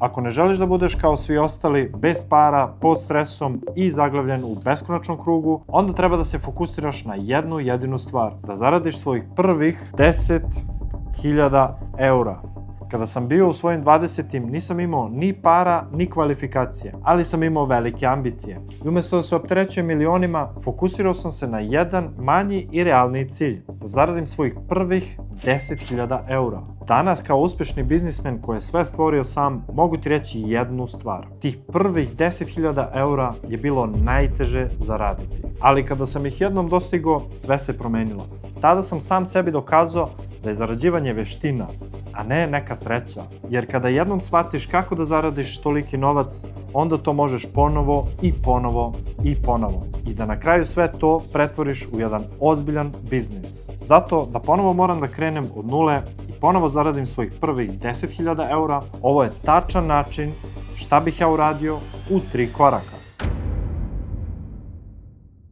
Ako ne želiš da budeš kao svi ostali, bez para, pod stresom i zaglavljen u beskonačnom krugu, onda treba da se fokusiraš na jednu jedinu stvar, da zaradiš svojih prvih 10.000 eura. Kada sam bio u svojim 20-im, nisam imao ni para, ni kvalifikacije, ali sam imao velike ambicije. I umesto da se opterećujem milionima, fokusirao sam se na jedan manji i realniji cilj, da zaradim svojih prvih 10.000 eura. Danas, kao uspešni biznismen koji je sve stvorio sam, mogu ti reći jednu stvar. Tih prvih 10.000 eura je bilo najteže zaraditi. Ali kada sam ih jednom dostigao, sve se promenilo. Tada sam sam sebi dokazao da je zarađivanje veština, a ne neka sreća. Jer kada jednom shvatiš kako da zaradiš toliki novac, onda to možeš ponovo i ponovo i ponovo. I da na kraju sve to pretvoriš u jedan ozbiljan biznis. Zato da ponovo moram da krenem od nule i ponovo zaradim svojih prvih 10.000 eura, ovo je tačan način šta bih ja uradio u 3 koraka.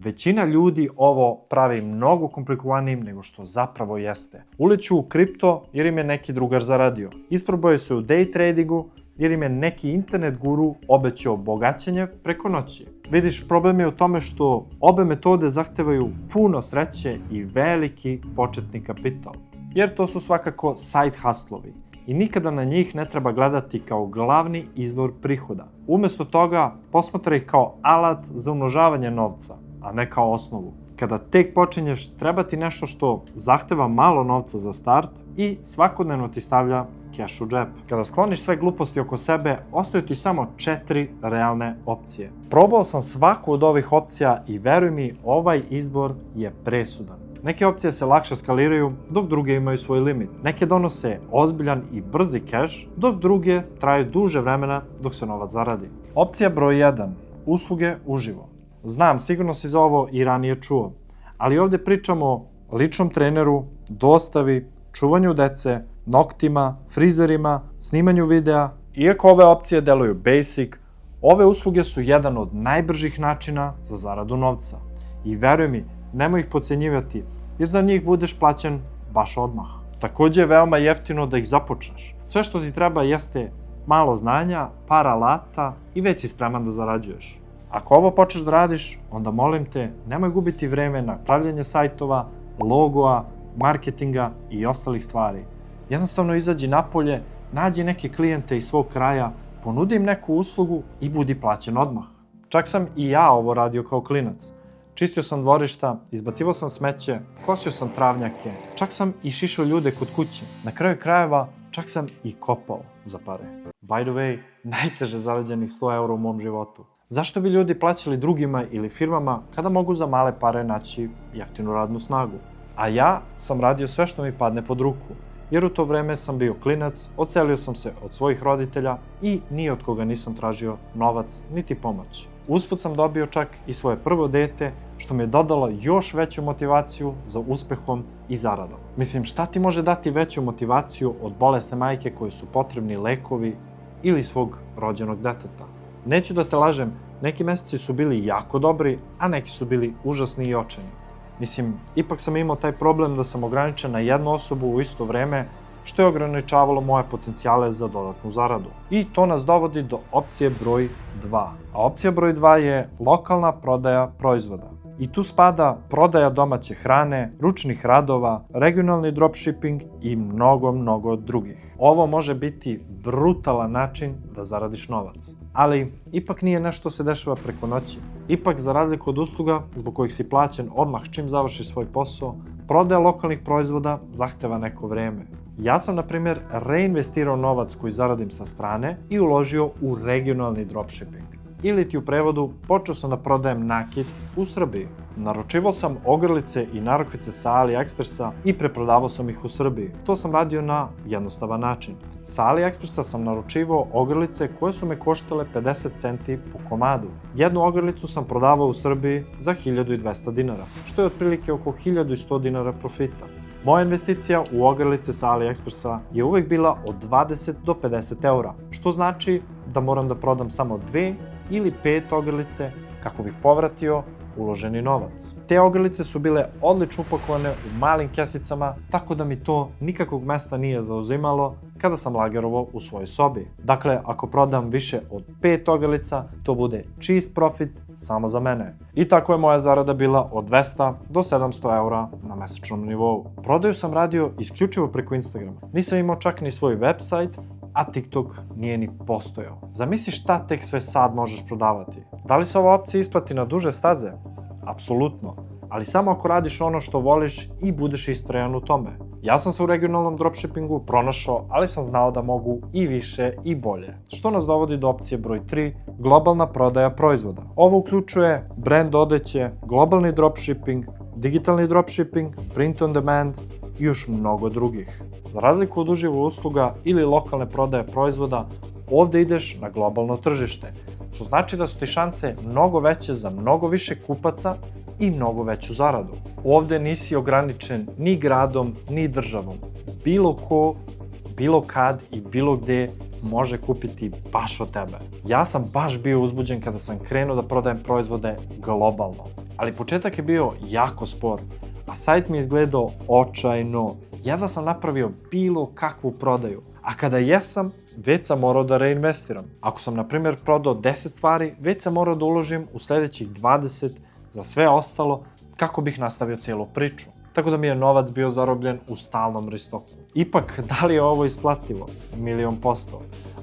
Većina ljudi ovo pravi mnogo komplikovanijim nego što zapravo jeste. Uleću u kripto jer im je neki drugar zaradio. Isprobaju se u day tradingu jer im je neki internet guru obećao bogaćenje preko noći. Vidiš, problem je u tome što obe metode zahtevaju puno sreće i veliki početni kapital. Jer to su svakako side hustlovi i nikada na njih ne treba gledati kao glavni izvor prihoda. Umesto toga, posmatra ih kao alat za umnožavanje novca, a ne kao osnovu. Kada tek počinješ, treba ti nešto što zahteva malo novca za start i svakodnevno ti stavlja keš u džep. Kada skloniš sve gluposti oko sebe, ostaju ti samo 4 realne opcije. Probao sam svaku od ovih opcija i veruj mi, ovaj izbor je presudan. Neke opcije se lakše skaliraju, dok druge imaju svoj limit. Neke donose ozbiljan i brzi keš, dok druge traju duže vremena dok se novac zaradi. Opcija broj 1. Usluge uživo. Znam, sigurno si za ovo i ranije čuo, ali ovdje pričamo o ličnom treneru, dostavi, čuvanju dece, noktima, frizerima, snimanju videa. Iako ove opcije deluju basic, ove usluge su jedan od najbržih načina za zaradu novca. I veruj mi, nemoj ih podcenjivati, jer za njih budeš plaćen baš odmah. Također je veoma jeftino da ih započneš. Sve što ti treba jeste malo znanja, par alata i već si spreman da zarađuješ. Ako ovo počneš da radiš, onda molim te, nemoj gubiti vreme na pravljanje sajtova, logoa, marketinga i ostalih stvari. Jednostavno izađi napolje, nađi neke klijente iz svog kraja, ponudi im neku uslugu i budi plaćen odmah. Čak sam i ja ovo radio kao klinac. Čistio sam dvorišta, izbacivao sam smeće, kosio sam travnjake, čak sam i šišao ljude kod kuće. Na kraju krajeva, čak sam i kopao za pare. By the way, najteže zarađenih 100 eura u mom životu. Zašto bi ljudi plaćali drugima ili firmama kada mogu za male pare naći jeftinu radnu snagu? A ja sam radio sve što mi padne pod ruku, jer u to vreme sam bio klinac, odselio sam se od svojih roditelja i ni od koga nisam tražio novac niti pomoć. Usput sam dobio čak i svoje prvo dete, što mi je dodalo još veću motivaciju za uspehom i zaradom. Mislim, šta ti može dati veću motivaciju od bolesne majke koje su potrebni lekovi ili svog rođenog deteta? Neću da te lažem, neki meseci su bili jako dobri, a neki su bili užasni i očajni. Mislim, ipak sam imao taj problem da sam ograničen na jednu osobu u isto vreme, što je ograničavalo moje potencijale za dodatnu zaradu. I to nas dovodi do opcije broj 2. A opcija broj 2 je lokalna prodaja proizvoda. I tu spada prodaja domaće hrane, ručnih radova, regionalni dropshipping i mnogo drugih. Ovo može biti brutalan način da zaradiš novac. Ali ipak nije nešto se dešava preko noći. Ipak, za razliku od usluga zbog kojih si plaćen odmah čim završiš svoj posao, prodaja lokalnih proizvoda zahteva neko vreme. Ja sam, na primjer, reinvestirao novac koji zaradim sa strane i uložio u regionalni dropshipping. Ili ti u prevodu, počeo sam da prodajem nakit u Srbiji. Naručivao sam ogrlice i narukvice sa AliExpressa i preprodavao sam ih u Srbiji. To sam radio na jednostavan način. Sa AliExpressa sam naručivao ogrlice koje su me koštale 50 centi po komadu. Jednu ogrlicu sam prodavao u Srbiji za 1200 dinara, što je otprilike oko 1100 dinara profita. Moja investicija u ogrlice sa AliExpressa je uvek bila od 20 do 50 eura, što znači da moram da prodam samo 2 ili 5 ogrlice kako bih povratio uloženi novac. Te ogrlice su bile odlično upakovane u malim kesicama, tako da mi to nikakvog mesta nije zauzimalo kada sam lagerovao u svojoj sobi. Dakle, ako prodam više od 5 ogrlica, to bude čist profit samo za mene. I tako je moja zarada bila od 200 do 700 eura na mesečnom nivou. Prodaju sam radio isključivo preko Instagrama. Nisam imao čak ni svoj website, a TikTok nije ni postojao. Zamisli šta tek sve sad možeš prodavati. Da li se ova opcija isplati na duže staze? Apsolutno. Ali samo ako radiš ono što voliš i budeš istrajan u tome. Ja sam se u regionalnom dropshippingu pronašao, ali sam znao da mogu i više i bolje. Što nas dovodi do opcije broj 3, globalna prodaja proizvoda. Ovo uključuje brand odeće, globalni dropshipping, digitalni dropshipping, print on demand i još mnogo drugih. Za razliku od uživo usluga ili lokalne prodaje proizvoda, ovde ideš na globalno tržište, što znači da su ti šanse mnogo veće za mnogo više kupaca i mnogo veću zaradu. Ovde nisi ograničen ni gradom, ni državom. Bilo ko, bilo kad i bilo gde može kupiti baš od tebe. Ja sam baš bio uzbuđen kada sam krenuo da prodajem proizvode globalno. Ali početak je bio jako spor, a sajt mi je izgledao očajno. Jedva sam napravio bilo kakvu prodaju, a kada jesam, već sam morao da reinvestiram. Ako sam, na primjer, prodao 10 stvari, već sam morao da uložim u sledećih 20 za sve ostalo kako bih nastavio cijelu priču. Tako da mi je novac bio zarobljen u stalnom ristoku. Ipak, da li je ovo isplativo? 1.000.000%.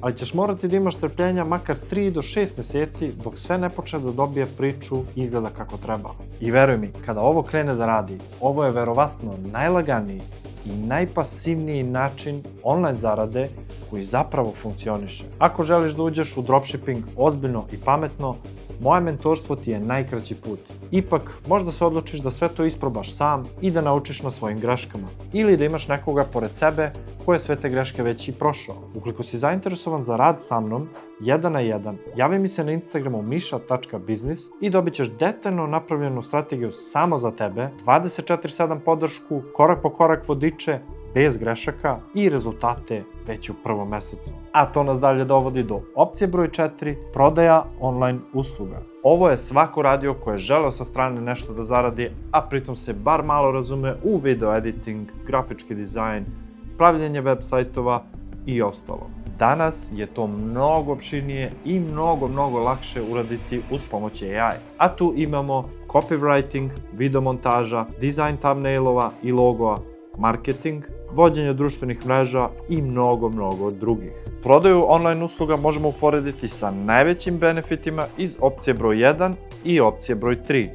Ali ćeš morati da imaš strpljenja makar 3 do 6 meseci dok sve ne počne da dobije priču i izgleda kako treba. I veruj mi, kada ovo krene da radi, ovo je verovatno najlaganiji i najpasivniji način online zarade koji zapravo funkcioniše. Ako želiš da uđeš u dropshipping ozbiljno i pametno, moje mentorstvo ti je najkraći put. Ipak, možda se odlučiš da sve to isprobaš sam i da naučiš na svojim greškama. Ili da imaš nekoga pored sebe ko je sve te greške već i prošao. Ukoliko si zainteresovan za rad sa mnom, 1 na 1, javi mi se na Instagramu misha.business i dobit ćeš detaljno napravljenu strategiju samo za tebe, 24/7 podršku, korak po korak vodiče, bez grešaka i rezultate već u prvom mesecu. A to nas dalje dovodi do opcije broj 4, prodaja online usluga. Ovo je svako radio ko je želeo sa strane nešto da zaradi, a pritom se bar malo razume u video editing, grafički dizajn, pravljenje web sajtova i ostalo. Danas je to mnogo opširnije i mnogo lakše uraditi uz pomoć AI. A tu imamo copywriting, video montaža, dizajn thumbnailova i logoa, marketing, vođenje društvenih mreža i mnogo drugih. Prodaju online usluga možemo uporediti sa najvećim benefitima iz opcije broj 1 i opcije broj 3.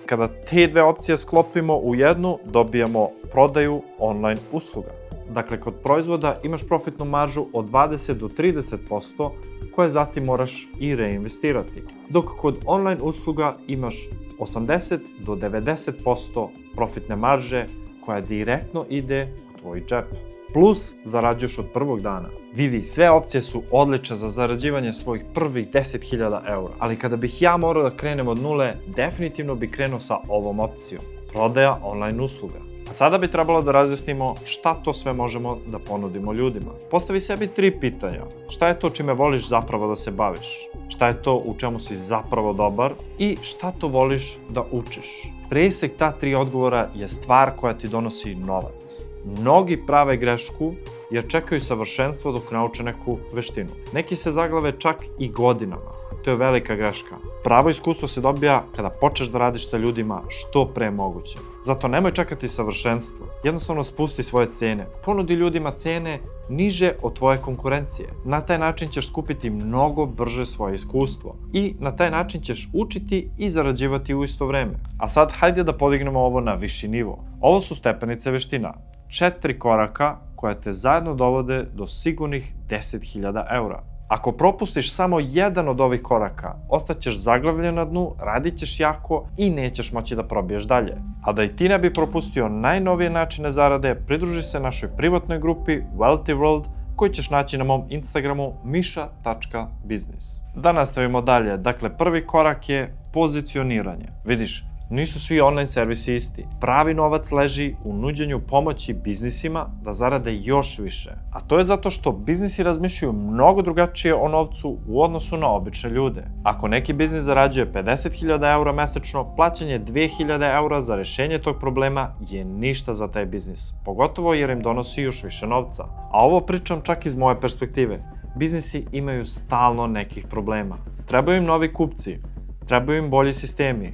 Kada te dve opcije sklopimo u jednu, dobijamo prodaju online usluga. Dakle, kod proizvoda imaš profitnu maržu od 20 do 30%, koje zatim moraš i reinvestirati. Dok kod online usluga imaš 80 do 90% profitne marže, koja direktno ide u tvoj džep. Plus, zarađuješ od prvog dana. Vidi, sve opcije su odlične za zarađivanje svojih prvih 10.000 eura. Ali kada bih ja morao da krenem od nule, definitivno bih krenuo sa ovom opcijom. Prodaja online usluga. A sada bi trebalo da razjasnimo šta to sve možemo da ponudimo ljudima. Postavi sebi 3 pitanja. Šta je to čime voliš zapravo da se baviš? Šta je to u čemu si zapravo dobar? I šta to voliš da učiš? Presek ta 3 odgovora je stvar koja ti donosi novac. Mnogi prave grešku jer čekaju savršenstvo dok nauče neku veštinu. Neki se zaglave čak i godinama. To je velika greška. Pravo iskustvo se dobija kada počneš da radiš sa ljudima što pre moguće. Zato nemoj čekati savršenstvo. Jednostavno spusti svoje cene. Ponudi ljudima cene niže od tvoje konkurencije. Na taj način ćeš skupiti mnogo brže svoje iskustvo. I na taj način ćeš učiti i zarađivati u isto vreme. A sad hajde da podignemo ovo na viši nivo. Ovo su stepenice veština. 4 koraka koja te zajedno dovode do sigurnih 10.000 eura. Ako propustiš samo jedan od ovih koraka, ostaćeš zaglavljen na dnu, radit ćeš jako i nećeš moći da probiješ dalje. A da i ti ne bi propustio najnovije načine zarade, pridruži se našoj privatnoj grupi Wealthy World, koji ćeš naći na mom Instagramu misha.business. Da nastavimo dalje, dakle prvi korak je pozicioniranje. Vidiš, Nisu svi online servisi isti. Pravi novac leži u nuđenju pomoći biznisima da zarade još više. A to je zato što biznisi razmišljaju mnogo drugačije o novcu u odnosu na obične ljude. Ako neki biznis zarađuje 50.000 eura mesečno, plaćanje 2.000 eura za rešenje tog problema je ništa za taj biznis. Pogotovo jer im donosi još više novca. A ovo pričam čak iz moje perspektive. Biznisi imaju stalno nekih problema. Trebaju im novi kupci, trebaju im bolji sistemi,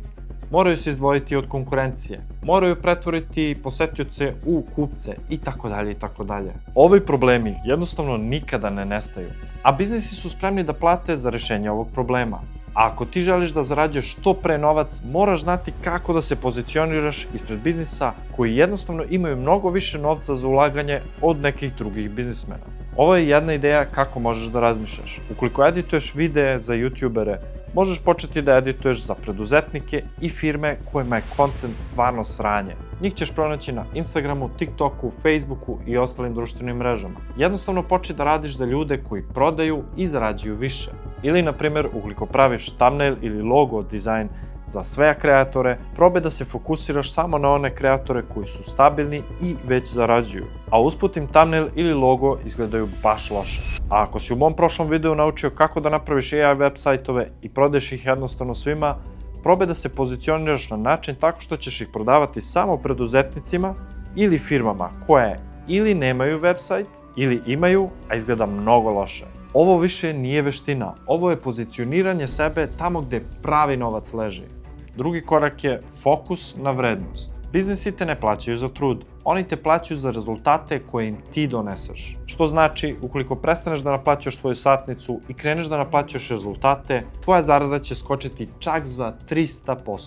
moraju se izdvojiti od konkurencije, moraju pretvoriti posetioce u kupce i tako dalje i tako dalje. Ovi problemi jednostavno nikada ne nestaju, a biznisi su spremni da plate za rešenje ovog problema. A ako ti želiš da zarađuješ što pre novac, moraš znati kako da se pozicioniraš ispred biznisa koji jednostavno imaju mnogo više novca za ulaganje od nekih drugih biznismena. Ovo je jedna ideja kako možeš da razmišljaš. Ukoliko edituješ videe za youtubere, možeš početi da edituješ za preduzetnike i firme kojima je content stvarno sranje. Njih ćeš pronaći na Instagramu, TikToku, Facebooku i ostalim društvenim mrežama. Jednostavno počni da radiš za ljude koji prodaju i zarađuju više. Ili, na primjer, ukoliko praviš thumbnail ili logo dizajn za sve kreatore, probaj da se fokusiraš samo na one kreatore koji su stabilni i već zarađuju. A usput im thumbnail ili logo izgledaju baš loše. A ako si u mom prošlom videu naučio kako da napraviš AI web sajtove i prodaješ ih jednostavno svima, probaj da se pozicioniraš na način tako što ćeš ih prodavati samo preduzetnicima ili firmama koje ili nemaju web sajt ili imaju, a izgleda mnogo loše. Ovo više nije veština, ovo je pozicioniranje sebe tamo gde pravi novac leži. Drugi korak je fokus na vrednost. Biznisi te ne plaćaju za trud, oni te plaćaju za rezultate koje im ti doneseš. Što znači, ukoliko prestaneš da naplaćuješ svoju satnicu i kreneš da naplaćuješ rezultate, tvoja zarada će skočiti čak za 300%.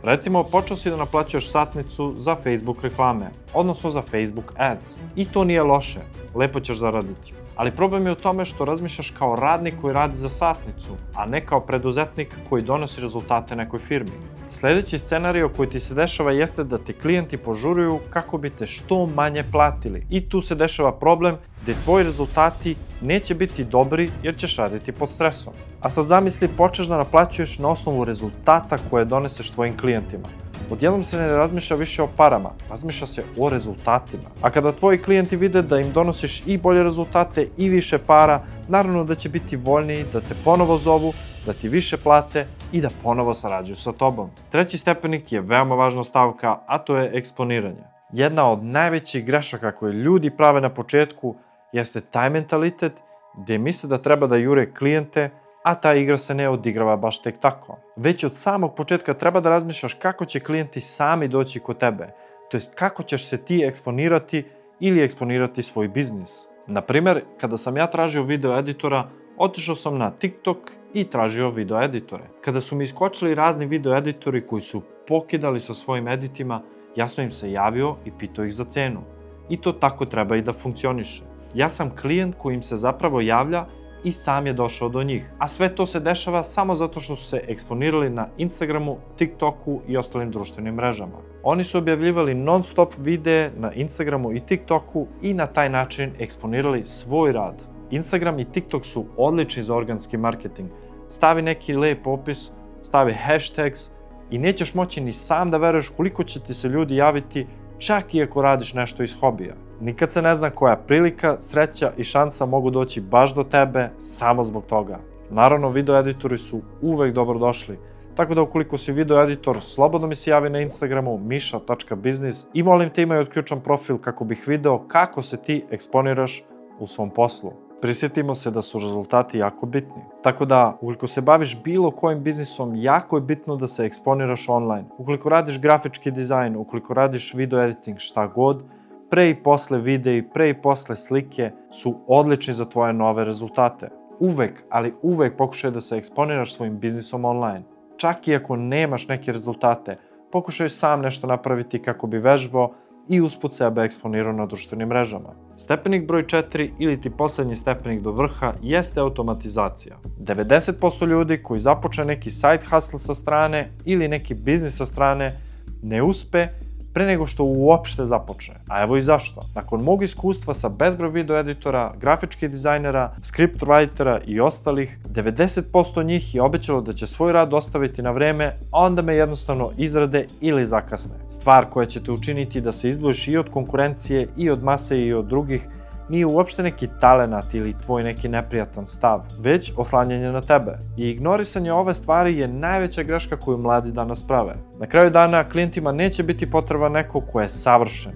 Recimo, počeo si da naplaćuješ satnicu za Facebook reklame, odnosno za Facebook ads. I to nije loše, lepo ćeš zaraditi. Ali problem je u tome što razmišljaš kao radnik koji radi za satnicu, a ne kao preduzetnik koji donosi rezultate nekoj firmi. Sledeći scenario koji ti se dešava jeste da te klijenti požuruju kako bi te što manje platili. I tu se dešava problem gde tvoji rezultati neće biti dobri jer ćeš raditi pod stresom. A sad zamisli, počneš da naplaćuješ na osnovu rezultata koje doneseš tvojim klijentima. Odjednom se ne razmišlja više o parama, razmišlja se o rezultatima. A kada tvoji klijenti vide da im donosiš i bolje rezultate i više para, naravno da će biti voljniji da te ponovo zovu, da ti više plate i da ponovo sarađuju sa tobom. Treći stepenik je veoma važna stavka, a to je eksponiranje. Jedna od najvećih grešaka koje ljudi prave na početku jeste taj mentalitet gde misle da treba da jure klijente, a ta igra se ne odigrava baš tek tako. Već od samog početka treba da razmišljaš kako će klijenti sami doći kod tebe, to jest kako ćeš se ti eksponirati ili eksponirati svoj biznis. Na primer, kada sam ja tražio video editora, otišao sam na TikTok i tražio video editore. Kada su mi iskočili razni video editori koji su pokidali sa svojim editima, ja sam im se javio i pitao ih za cenu. I to tako treba i da funkcioniše. Ja sam klijent koji im se zapravo javlja i sam je došao do njih. A sve to se dešava samo zato što su se eksponirali na Instagramu, TikToku i ostalim društvenim mrežama. Oni su objavljivali non-stop videe na Instagramu i TikToku i na taj način eksponirali svoj rad. Instagram i TikTok su odlični za organski marketing. Stavi neki lep opis, stavi hashtags i nećeš moći ni sam da veruješ koliko će ti se ljudi javiti čak i ako radiš nešto iz hobija. Nikad se ne zna koja prilika, sreća i šansa mogu doći baš do tebe samo zbog toga. Naravno, video editori su uvek dobrodošli, tako da ukoliko si video editor, slobodno mi se javi na Instagramu misha.biznis i molim te imaj otključan profil kako bih video kako se ti eksponiraš u svom poslu. Prisjetimo se da su rezultati jako bitni. Tako da, ukoliko se baviš bilo kojim biznisom, jako je bitno da se eksponiraš online. Ukoliko radiš grafički dizajn, ukoliko radiš video editing, šta god, pre i posle videi, pre i posle slike su odlični za tvoje nove rezultate. Uvek, ali uvek pokušaj da se eksponiraš svojim biznisom online. Čak i ako nemaš neke rezultate, pokušaj sam nešto napraviti kako bi vežbao i usput sebe eksponirao na društvenim mrežama. Stepenik broj 4 ili ti poslednji stepenik do vrha jeste automatizacija. 90% ljudi koji započne neki side hustle sa strane ili neki biznis sa strane ne uspe pre nego što uopšte započne. A evo i zašto. Nakon mog iskustva sa bezbroj video editora, grafičkih dizajnera, script writera i ostalih, 90% njih je obećalo da će svoj rad ostaviti na vreme, a onda me jednostavno izrade ili zakasne. Stvar koja će te učiniti da se izdvojiš i od konkurencije, i od mase, i od drugih, nije uopšte neki talenat ili tvoj neki neprijatan stav, već oslanjanje na tebe. I ignorisanje ove stvari je najveća greška koju mladi danas prave. Na kraju dana klijentima neće biti potreba neko ko je savršen,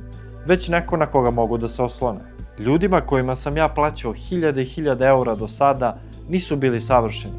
već neko na koga mogu da se oslone. Ljudima kojima sam ja plaćao hiljade i hiljade eura do sada nisu bili savršeni,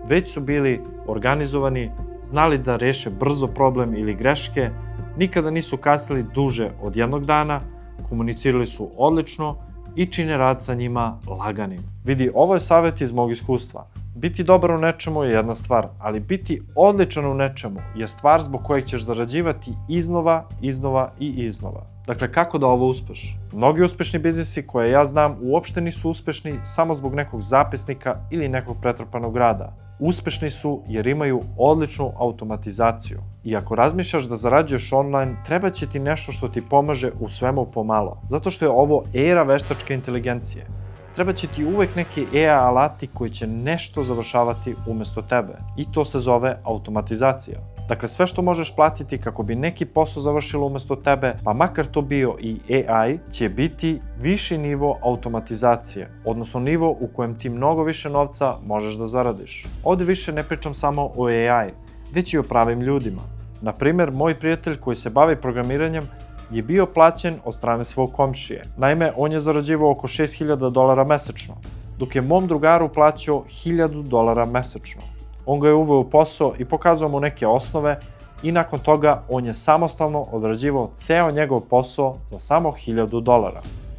već su bili organizovani, znali da reše brzo problem ili greške, nikada nisu kasnili duže od jednog dana, komunicirali su odlično i čine rad sa njima laganim. Vidi, ovo je savjet iz mog iskustva. Biti dobar u nečemu je jedna stvar, ali biti odličan u nečemu je stvar zbog kojeg ćeš zarađivati iznova i iznova. Dakle, kako da ovo uspeš? Mnogi uspešni biznisi koje ja znam uopšte nisu uspešni samo zbog nekog zapisnika ili nekog pretrpanog rada. Uspešni su jer imaju odličnu automatizaciju. I ako razmišljaš da zarađuješ online, treba će ti nešto što ti pomaže u svemu pomalo. Zato što je ovo era veštačke inteligencije. Treba će ti uvek neki AI alati koji će nešto završavati umesto tebe. I to se zove automatizacija. Dakle, sve što možeš platiti kako bi neki posao završilo umesto tebe, pa makar to bio i AI, će biti viši nivo automatizacije, odnosno nivo u kojem ti mnogo više novca možeš da zaradiš. Ovde više ne pričam samo o AI, već i o pravim ljudima. Naprimer, moj prijatelj koji se bavi programiranjem je bio plaćen od strane svog komšije. Naime, on je zarađivao oko $6.000 mesečno, dok je mom drugaru plaćao $1.000 mesečno. On ga je uveo u posao i pokazao mu neke osnove i nakon toga on je samostalno odrađivao ceo njegov posao za samo $1.000.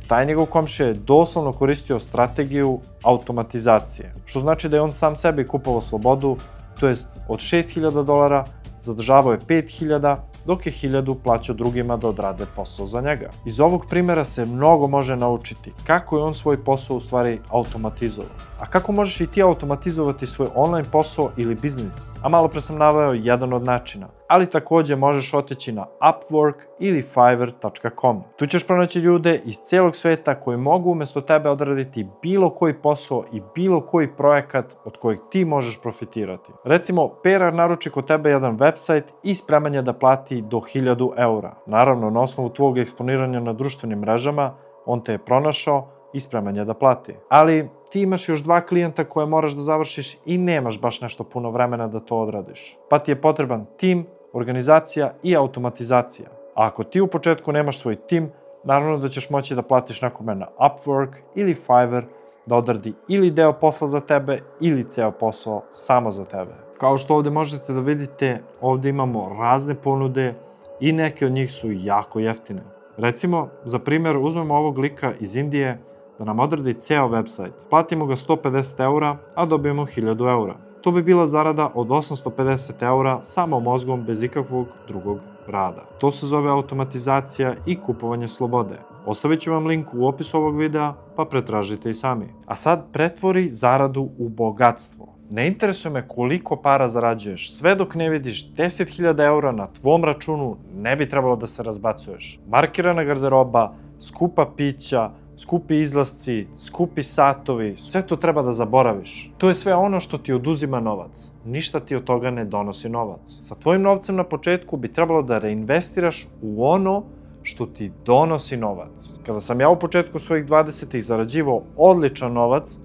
Taj njegov komšija je doslovno koristio strategiju automatizacije, što znači da je on sam sebi kupovao slobodu, to jest od $6.000 zadržavao je 5.000, dok je 1.000 plaćao drugima da odrade posao za njega. Iz ovog primjera se mnogo može naučiti kako je on svoj posao u stvari automatizovao. A kako možeš i ti automatizovati svoj online posao ili biznis? A malo pre sam naveo jedan od načina. Ali takođe možeš otići na Upwork ili Fiverr.com. Tu ćeš pronaći ljude iz celog sveta koji mogu umesto tebe odraditi bilo koji posao i bilo koji projekat od kojeg ti možeš profitirati. Recimo, Pera naruči kod tebe jedan website i spreman je da plati do 1.000 eura. Naravno, na osnovu tvog eksponiranja na društvenim mrežama, on te je pronašao i spreman je da plati. Ali ti imaš još 2 klijenta koje moraš da završiš i nemaš baš nešto puno vremena da to odradiš. Pa ti je potreban tim, organizacija i automatizacija. A ako ti u početku nemaš svoj tim, naravno da ćeš moći da platiš nekome na Upwork ili Fiverr da odradi ili deo posla za tebe ili ceo posao samo za tebe. Kao što ovde možete da vidite, ovde imamo razne ponude i neke od njih su jako jeftine. Recimo, za primjer, uzmemo ovog lika iz Indije da nam odradi ceo website. Platimo ga 150 eura, a dobijemo 1.000 eura. To bi bila zarada od 850 eura samo mozgom bez ikakvog drugog rada. To se zove automatizacija i kupovanje slobode. Ostavit ću vam link u opisu ovog videa, pa pretražite i sami. A sad pretvori zaradu u bogatstvo. Ne interesuje me koliko para zarađuješ, sve dok ne vidiš 10.000 eura na tvom računu, ne bi trebalo da se razbacuješ. Markirana garderoba, skupa pića, skupi izlasci, skupi satovi, sve to treba da zaboraviš. To je sve ono što ti oduzima novac. Ništa ti od toga ne donosi novac. Sa tvojim novcem na početku bi trebalo da reinvestiraš u ono što ti donosi novac. Kada sam ja u početku svojih 20-ih zarađivao odličan novac,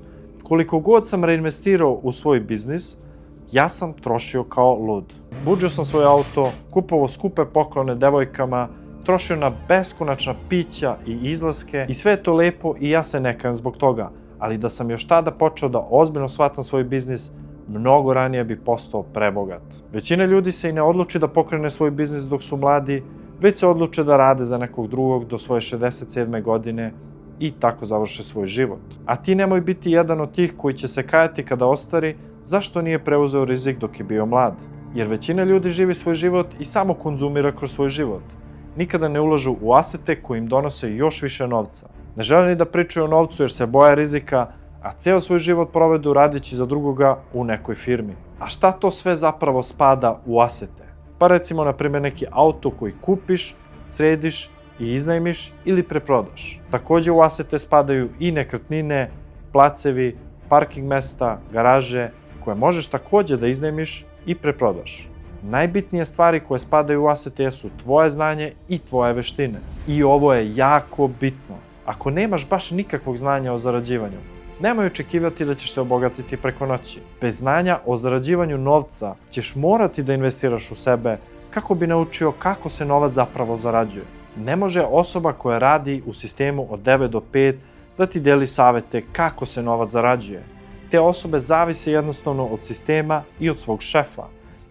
koliko god sam reinvestirao u svoj biznis, ja sam trošio kao lud. Buđio sam svoj auto, kupovao skupe poklone devojkama, trošio na beskonačna pića i izlaske i sve je to lepo i ja se ne kajem zbog toga, ali da sam još tada počeo da ozbiljno shvatam svoj biznis, mnogo ranije bi postao prebogat. Većina ljudi se i ne odluči da pokrene svoj biznis dok su mladi, već se odluče da rade za nekog drugog do svoje 67. godine i tako završe svoj život. A ti nemoj biti jedan od tih koji će se kajati kada ostari zašto nije preuzeo rizik dok je bio mlad. Jer većina ljudi živi svoj život i samo konzumira kroz svoj život. Nikada ne ulažu u asete koji im donose još više novca. Ne žele ni da pričaju o novcu jer se boje rizika, a ceo svoj život provedu radeći za drugoga u nekoj firmi. A šta to sve zapravo spada u asete? Pa recimo, na primjer, neki auto koji kupiš središ i iznajmiš ili preprodaš. Takođe u asete spadaju i nekretnine, placevi, parking mesta, garaže, koje možeš takođe da iznajmiš i preprodaš. Najbitnije stvari koje spadaju u asete su tvoje znanje i tvoje veštine. I ovo je jako bitno. Ako nemaš baš nikakvog znanja o zarađivanju, nemoj očekivati da ćeš se obogatiti preko noći. Bez znanja o zarađivanju novca ćeš morati da investiraš u sebe kako bi naučio kako se novac zapravo zarađuje. Ne može osoba koja radi u sistemu od 9 do 5 da ti deli savete kako se novac zarađuje. Te osobe zavise jednostavno od sistema i od svog šefa.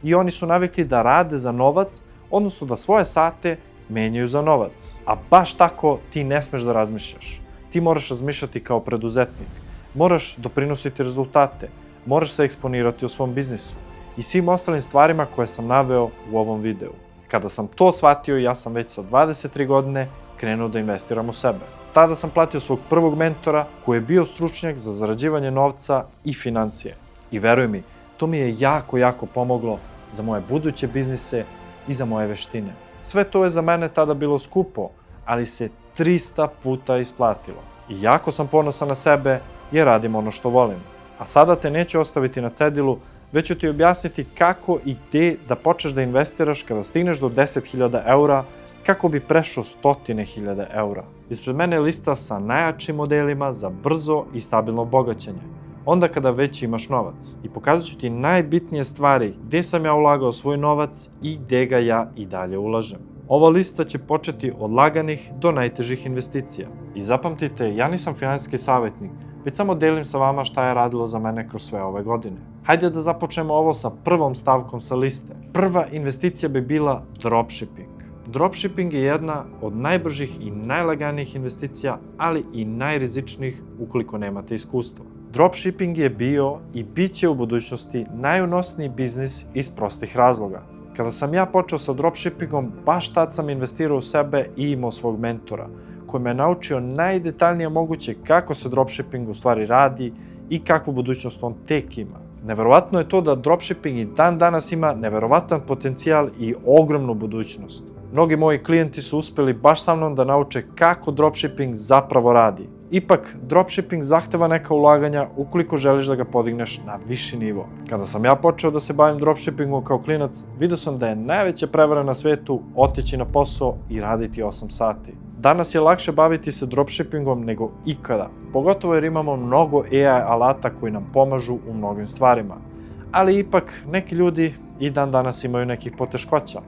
I oni su navikli da rade za novac, odnosno da svoje sate menjaju za novac. A baš tako ti ne smeš da razmišljaš. Ti moraš razmišljati kao preduzetnik. Moraš doprinositi rezultate. Moraš se eksponirati u svom biznisu i svim ostalim stvarima koje sam naveo u ovom videu. Kada sam to shvatio, ja sam već sa 23 godine krenuo da investiram u sebe. Tada sam platio svog prvog mentora koji je bio stručnjak za zarađivanje novca i financije. I veruj mi, to mi je jako pomoglo za moje buduće biznise i za moje veštine. Sve to je za mene tada bilo skupo, ali se 300 puta isplatilo. I jako sam ponosan na sebe jer radim ono što volim. A sada te neću ostaviti na cedilu, već ću ti objasniti kako i gde da počneš da investiraš kada stigneš do 10.000 eura, kako bi prešao 100.000 eura. Ispred mene je lista sa najjačim modelima za brzo i stabilno bogaćenje, onda kada već imaš novac. I pokazat ću ti najbitnije stvari gde sam ja ulagao svoj novac i gde ga ja i dalje ulažem. Ova lista će početi od laganih do najtežih investicija. I zapamtite, ja nisam finansijski savjetnik, već samo delim sa vama šta je radilo za mene kroz sve ove godine. Hajde da započnemo ovo sa prvom stavkom sa liste. Prva investicija bi bila dropshipping. Dropshipping je jedna od najbržih i najlaganijih investicija, ali i najrizičnijih ukoliko nemate iskustva. Dropshipping je bio i bit će u budućnosti najunosniji biznis iz prostih razloga. Kada sam ja počeo sa dropshippingom, baš tad sam investirao u sebe i imao svog mentora, koji me naučio najdetaljnije moguće kako se dropshipping u stvari radi i kakvu budućnost on tek ima. Neverovatno je to da dropshipping i dan danas ima neverovatan potencijal i ogromnu budućnost. Mnogi moji klijenti su uspeli baš sa mnom da nauče kako dropshipping zapravo radi. Ipak, dropshipping zahteva neka ulaganja ukoliko želiš da ga podigneš na viši nivo. Kada sam ja počeo da se bavim dropshippingom kao klinac, vidio sam da je najveća prevara na svetu otići na posao i raditi 8 sati. Danas je lakše baviti se dropshippingom nego ikada, pogotovo jer imamo mnogo AI alata koji nam pomažu u mnogim stvarima. Ali ipak, neki ljudi i dan danas imaju nekih poteškoća,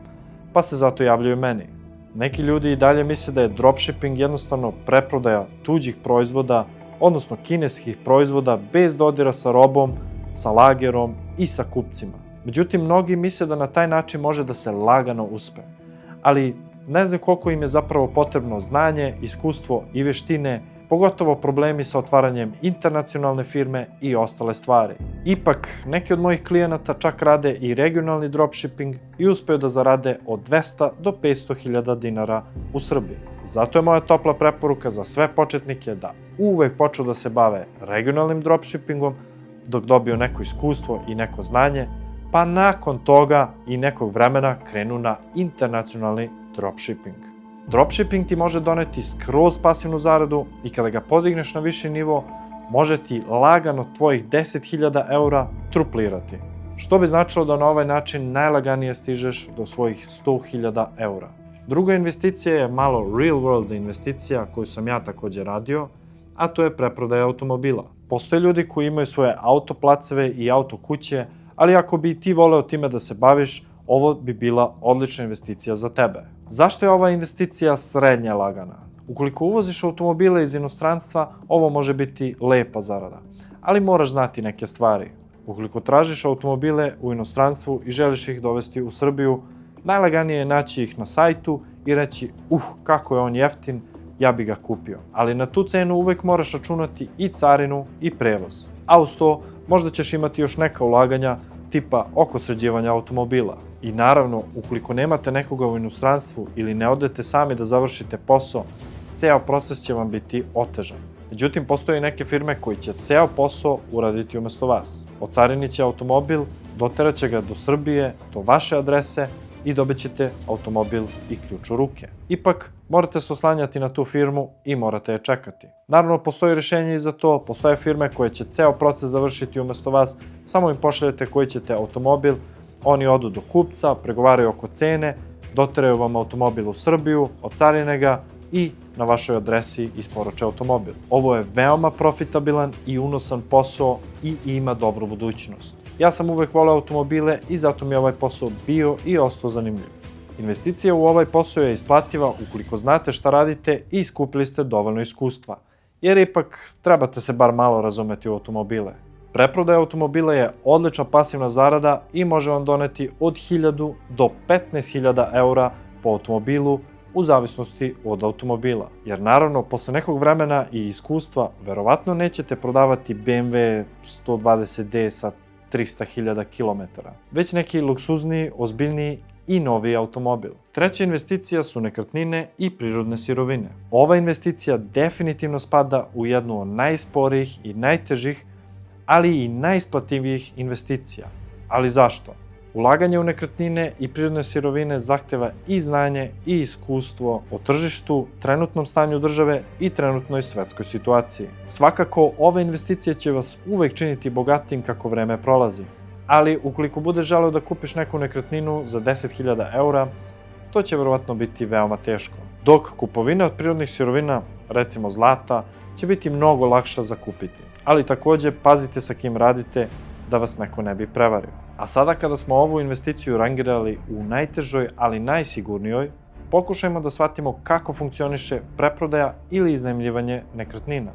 pa se zato javljaju meni. Neki ljudi i dalje misle da je dropshipping jednostavno preprodaja tuđih proizvoda, odnosno kineskih proizvoda bez dodira sa robom, sa lagerom i sa kupcima. Međutim, mnogi misle da na taj način može da se lagano uspe. Ali ne znaju koliko im je zapravo potrebno znanje, iskustvo i veštine, pogotovo problemi sa otvaranjem internacionalne firme i ostale stvari. Ipak, neki od mojih klijenata čak rade i regionalni dropshipping i uspeju da zarade od 200 do 500.000 dinara u Srbiji. Zato je moja topla preporuka za sve početnike da uvek počnu da se bave regionalnim dropshippingom dok dobiju neko iskustvo i neko znanje, pa nakon toga i nekog vremena krenu na internacionalni dropshipping. Dropshipping ti može doneti skroz pasivnu zaradu i kada ga podigneš na viši nivo, može ti lagano tvojih 10.000 eura truplirati. Što bi značilo da na ovaj način najlaganije stižeš do svojih 100.000 eura. Druga investicija je malo real world investicija koju sam ja takođe radio, a to je preprodaja automobila. Postoje ljudi koji imaju svoje autoplaceve i autokuće, ali ako bi ti voleo time da se baviš, ovo bi bila odlična investicija za tebe. Zašto je ova investicija srednje lagana? Ukoliko uvoziš automobile iz inostranstva, ovo može biti lepa zarada, ali moraš znati neke stvari. Ukoliko tražiš automobile u inostranstvu i želiš ih dovesti u Srbiju, najlaganije je naći ih na sajtu i reći kako je on jeftin, ja bi ga kupio. Ali na tu cenu uvek moraš računati i carinu i prevoz. A uz to možda ćeš imati još neka ulaganja tipa oko sređivanja automobila. I naravno, ukoliko nemate nekoga u inostranstvu ili ne odete sami da završite posao, ceo proces će vam biti otežan. Međutim, postoje i neke firme koji će ceo posao uraditi umesto vas. Ocarinit će automobil, doterat će ga do Srbije, do vaše adrese i dobit ćete automobil i ključ u ruke. Ipak, morate se oslanjati na tu firmu i morate je čekati. Naravno, postoji rješenje i za to, postoje firme koje će ceo proces završiti umesto vas, samo im pošaljete koji ćete automobil, oni odu do kupca, pregovaraju oko cene, doteraju vam automobil u Srbiju, ocarine ga i na vašoj adresi isporuče automobil. Ovo je veoma profitabilan i unosan posao i ima dobru budućnost. Ja sam uvek voleo automobile i zato mi je ovaj posao bio i ostao zanimljiv. Investicija u ovaj posao je isplativa ukoliko znate šta radite i skupili ste dovoljno iskustva, jer ipak trebate se bar malo razumeti u automobile. Preprodaja automobila je odlična pasivna zarada i može vam doneti od 1000 do 15.000 eura po automobilu u zavisnosti od automobila. Jer naravno, posle nekog vremena i iskustva, verovatno nećete prodavati BMW 120D sa 300.000 km, već neki luksuzniji, ozbiljniji i noviji automobil. Treća investicija su nekretnine i prirodne sirovine. Ova investicija definitivno spada u jednu od najsporijih i najtežih, ali i najisplativijih investicija. Ali zašto? Ulaganje u nekretnine i prirodne sirovine zahteva i znanje i iskustvo o tržištu, trenutnom stanju države i trenutnoj svetskoj situaciji. Svakako, ove investicije će vas uvek činiti bogatim kako vreme prolazi. Ali ukoliko budeš želeo da kupiš neku nekretninu za 10.000 eura, to će verovatno biti veoma teško. Dok kupovina od prirodnih sirovina, recimo zlata, će biti mnogo lakša za kupiti. Ali takođe pazite sa kim radite da vas neko ne bi prevario. A sada kada smo ovu investiciju rangirali u najtežoj, ali najsigurnijoj, pokušajmo da shvatimo kako funkcioniše preprodaja ili iznajmljivanje nekretnina.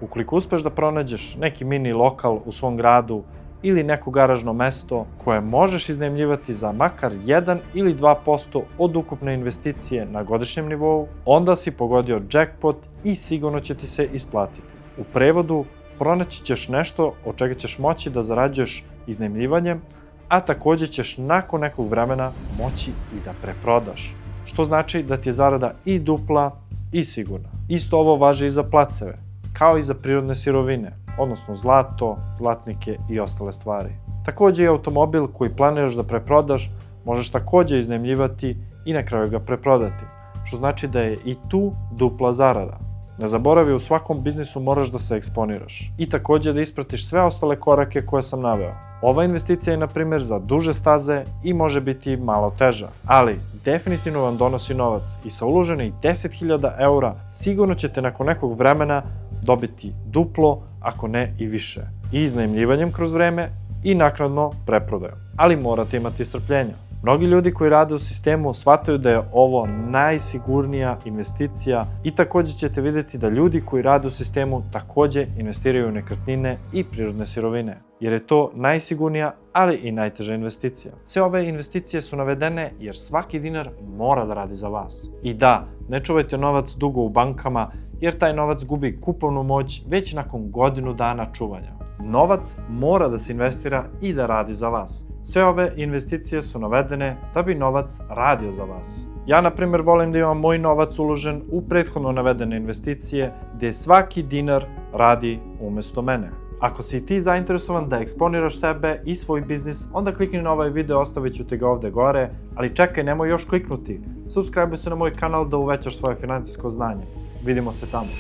Ukoliko uspeš da pronađeš neki mini lokal u svom gradu ili neko garažno mesto koje možeš iznajmljivati za makar 1 ili 2% od ukupne investicije na godišnjem nivou, onda si pogodio jackpot i sigurno će ti se isplatiti. U prevodu, pronaći ćeš nešto od čega ćeš moći da zarađuješ iznajmljivanjem, a takođe ćeš nakon nekog vremena moći i da preprodaš, što znači da ti je zarada i dupla i sigurna. Isto ovo važi i za placeve, kao i za prirodne sirovine, odnosno zlato, zlatnike i ostale stvari. Takođe i automobil koji planiraš da preprodaš možeš takođe iznajmljivati i na kraju ga preprodati, što znači da je i tu dupla zarada. Ne zaboravi, u svakom biznisu moraš da se eksponiraš i takođe da ispratiš sve ostale korake koje sam naveo. Ova investicija je, na primjer, za duže staze i može biti malo teža, ali definitivno vam donosi novac i sa uloženih 10.000 eura sigurno ćete nakon nekog vremena dobiti duplo, ako ne i više. I iznajmljivanjem kroz vreme i naknadno preprodajom. Ali morate imati strpljenja. Mnogi ljudi koji rade u sistemu shvataju da je ovo najsigurnija investicija i takođe ćete videti da ljudi koji rade u sistemu takođe investiraju u nekretnine i prirodne sirovine, jer je to najsigurnija, ali i najteža investicija. Sve ove investicije su navedene jer svaki dinar mora da radi za vas. I da, ne čuvajte novac dugo u bankama, jer taj novac gubi kupovnu moć već nakon godinu dana čuvanja. Novac mora da se investira i da radi za vas. Sve ove investicije su navedene da bi novac radio za vas. Ja, na primjer, volim da imam moj novac uložen u prethodno navedene investicije, gde svaki dinar radi umesto mene. Ako si ti zainteresovan da eksponiraš sebe i svoj biznis, onda klikni na ovaj video, ostavit ću ti ga ovde gore, ali čekaj, nemoj još kliknuti. Subscribe se na moj kanal da uvećaš svoje financijsko znanje. Vidimo se tamo.